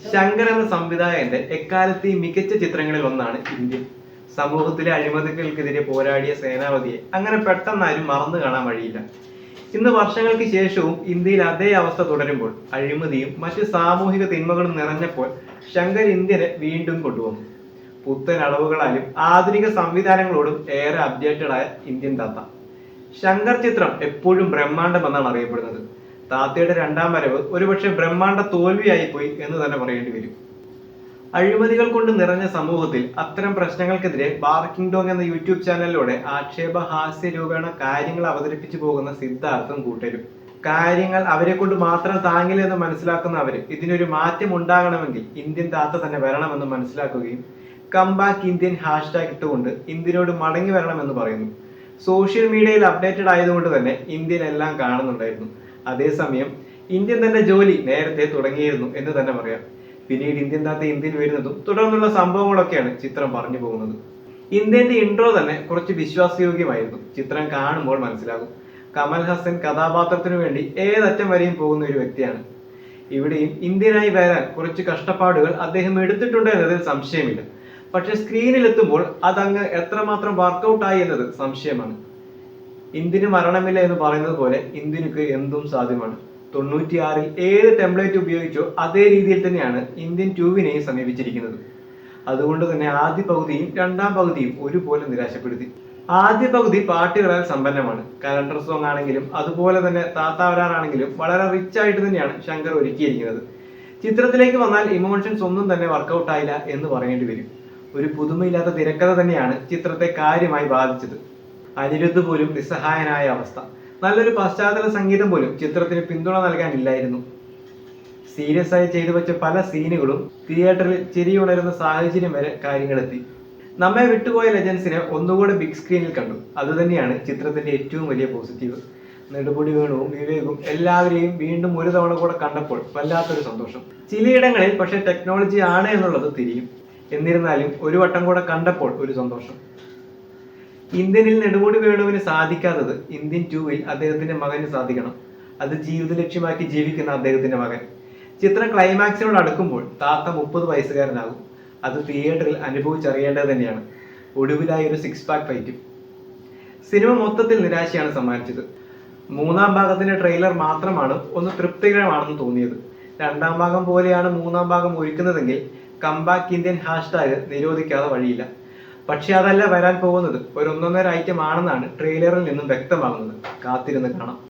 ശങ്കർ എന്ന സംവിധായകന്റെ എക്കാലത്തെയും മികച്ച ചിത്രങ്ങളിൽ ഒന്നാണ് ഇന്ത്യൻ. സമൂഹത്തിലെ അഴിമതികൾക്കെതിരെ പോരാടിയ സേനാപതിയെ അങ്ങനെ പെട്ടെന്ന് ആരും മറന്നു കാണാൻ വഴിയില്ല. ഇന്ന് വർഷങ്ങൾക്ക് ശേഷവും ഇന്ത്യയിൽ അതേ അവസ്ഥ തുടരുമ്പോൾ, അഴിമതിയും മറ്റ് സാമൂഹിക തിന്മകളും നിറഞ്ഞപ്പോൾ ശങ്കർ ഇന്ത്യനെ വീണ്ടും കൊണ്ടുവന്നു. പുത്തൻ അളവുകളാലും ആധുനിക സംവിധാനങ്ങളോടും ഏറെ അപ്ഡേറ്റഡ് ആയ ഇന്ത്യൻ താത്ത. ശങ്കർ ചിത്രം എപ്പോഴും ബ്രഹ്മാണ്ഡം എന്നാണ് അറിയപ്പെടുന്നത്. താത്തയുടെ രണ്ടാം വരവ് ഒരുപക്ഷെ ബ്രഹ്മാണ്ഡ തോൽവിയായി പോയി എന്ന് തന്നെ പറയേണ്ടി വരും. അഴിമതികൾ കൊണ്ട് നിറഞ്ഞ സമൂഹത്തിൽ അത്തരം പ്രശ്നങ്ങൾക്കെതിരെ ബാർക്കിംഗ് ഡോഗ് എന്ന യൂട്യൂബ് ചാനലിലൂടെ ആക്ഷേപഹാസ്യ രൂപേണ കാര്യങ്ങൾ അവതരിപ്പിച്ചു പോകുന്ന സിദ്ധാർത്ഥം കൂട്ടരും. കാര്യങ്ങൾ അവരെ കൊണ്ട് മാത്രം താങ്ങില്ല എന്ന് മനസ്സിലാക്കുന്ന അവര് ഇതിനൊരു മാറ്റം ഉണ്ടാകണമെങ്കിൽ ഇന്ത്യൻ താത്ത തന്നെ വരണമെന്ന് മനസ്സിലാക്കുകയും കംബാക്ക് ഇന്ത്യൻ ഹാഷ്ടാഗ് ഇട്ടുകൊണ്ട് ഇന്ത്യനോട് മടങ്ങി വരണമെന്ന് പറയുന്നു. സോഷ്യൽ മീഡിയയിൽ അപ്ഡേറ്റഡ് ആയതുകൊണ്ട് തന്നെ ഇന്ത്യൻ എല്ലാം കാണുന്നുണ്ടായിരുന്നു. അതേസമയം ഇന്ത്യൻ തന്റെ ജോലി നേരത്തെ തുടങ്ങിയിരുന്നു എന്ന് തന്നെ പറയാം. പിന്നീട് ഇന്ത്യൻ താത്ത ഇന്ത്യൻ വരുന്നതും തുടർന്നുള്ള സംഭവങ്ങളൊക്കെയാണ് ചിത്രം പറഞ്ഞു പോകുന്നത്. ഇന്ത്യന്റെ ഇൻട്രോ തന്നെ കുറച്ച് വിശ്വാസയോഗ്യമായിരുന്നു. ചിത്രം കാണുമ്പോൾ മനസ്സിലാകും. കമൽ ഹസൻ കഥാപാത്രത്തിനു വേണ്ടി ഏതറ്റം വരെയും പോകുന്ന ഒരു വ്യക്തിയാണ്. ഇവിടെയും ഇന്ത്യനായി വരാൻ കുറച്ച് കഷ്ടപ്പാടുകൾ അദ്ദേഹം എടുത്തിട്ടുണ്ട് എന്നതിൽ സംശയമില്ല. പക്ഷെ സ്ക്രീനിലെത്തുമ്പോൾ അതങ്ങ് എത്രമാത്രം വർക്കൗട്ട് ആയി എന്നത് സംശയമാണ്. ഇന്ത്യന് മരണമില്ല എന്ന് പറയുന്നത് പോലെ ഇന്ത്യക്ക് എന്തും സാധ്യമാണ്. 96-ൽ ഏത് ടെംപ്ലേറ്റ് ഉപയോഗിച്ചോ അതേ രീതിയിൽ തന്നെയാണ് ഇന്ത്യൻ 2വിനെയും സമീപിച്ചിരിക്കുന്നത്. അതുകൊണ്ട് തന്നെ ആദ്യ പകുതിയും രണ്ടാം പകുതിയും ഒരുപോലെ നിരാശപ്പെടുത്തി. ആദ്യ പകുതി പാട്ടുകളാൽ സമ്പന്നമാണ്. കലണ്ടർ സോങ് ആണെങ്കിലും അതുപോലെ തന്നെ താത്താവരാനാണെങ്കിലും വളരെ റിച്ച് ആയിട്ട് തന്നെയാണ് ശങ്കർ ഒരുക്കിയിരിക്കുന്നത്. ചിത്രത്തിലേക്ക് വന്നാൽ ഇമോഷൻസ് ഒന്നും തന്നെ വർക്കൗട്ട് ആയില്ല എന്ന് പറയേണ്ടി വരും. ഒരു പുതുമയില്ലാത്ത തിരക്കഥ തന്നെയാണ് ചിത്രത്തെ കാര്യമായി ബാധിച്ചത്. അനിരുദ്ധ് പോലും നിസ്സഹായനായ അവസ്ഥ. നല്ലൊരു പശ്ചാത്തല സംഗീതം പോലും ചിത്രത്തിന് പിന്തുണ നൽകാനില്ലായിരുന്നു. സീരിയസ് ആയി ചെയ്തു വെച്ച പല സീനുകളും തിയേറ്ററിൽ ചിരിയുണരുന്ന സാഹചര്യം വരെ കാര്യങ്ങളെത്തി. നമ്മെ വിട്ടുപോയ ലെജൻസിനെ ഒന്നുകൂടെ ബിഗ് സ്ക്രീനിൽ കണ്ടു. അതുതന്നെയാണ് ചിത്രത്തിന്റെ ഏറ്റവും വലിയ പോസിറ്റീവ്. നെടുമുടി വേണുവും വിവേകും എല്ലാവരെയും വീണ്ടും ഒരു തവണ കൂടെ കണ്ടപ്പോൾ വല്ലാത്തൊരു സന്തോഷം. ചിലയിടങ്ങളിൽ പക്ഷെ ടെക്നോളജി ആണ് എന്നുള്ളത് തിരിയും. എന്നിരുന്നാലും ഒരു വട്ടം കൂടെ കണ്ടപ്പോൾ ഒരു സന്തോഷം. ഇന്ത്യനിൽ നെടുമുടി വേണുവിന് സാധിക്കാത്തത് ഇന്ത്യൻ 2വിൽ അദ്ദേഹത്തിന്റെ മകന് സാധിക്കണം. അത് ജീവിത ലക്ഷ്യമാക്കി ജീവിക്കുന്ന അദ്ദേഹത്തിന്റെ മകൻ. ചിത്രം ക്ലൈമാക്സിനോട് അടുക്കുമ്പോൾ താത്ത 30 വയസ്സുകാരനാകും. അത് തിയേറ്ററിൽ അനുഭവിച്ചറിയേണ്ടത് തന്നെയാണ്. ഒടുവിലായി ഒരു 6 പാക്ക് ഫൈറ്റും. സിനിമ മൊത്തത്തിൽ നിരാശയാണ് സമ്മാനിച്ചത്. മൂന്നാം ഭാഗത്തിന്റെ ട്രെയിലർ മാത്രമാണ് ഒന്ന് തൃപ്തികരമാണെന്ന് തോന്നിയത്. രണ്ടാം ഭാഗം പോലെയാണ് മൂന്നാം ഭാഗം ഒരുക്കുന്നതെങ്കിൽ കംബാക്ക് ഇന്ത്യൻ ഹാഷ്ടാഗ് നിരോധിക്കാതെ വഴിയില്ല. പക്ഷെ അതല്ല വരാൻ പോകുന്നത്. ഒരു ഒന്നൊന്നര ഐറ്റം ആണെന്നാണ് ട്രെയിലറിൽ നിന്നും വ്യക്തമാകുന്നത്. കാത്തിരുന്ന് കാണാം.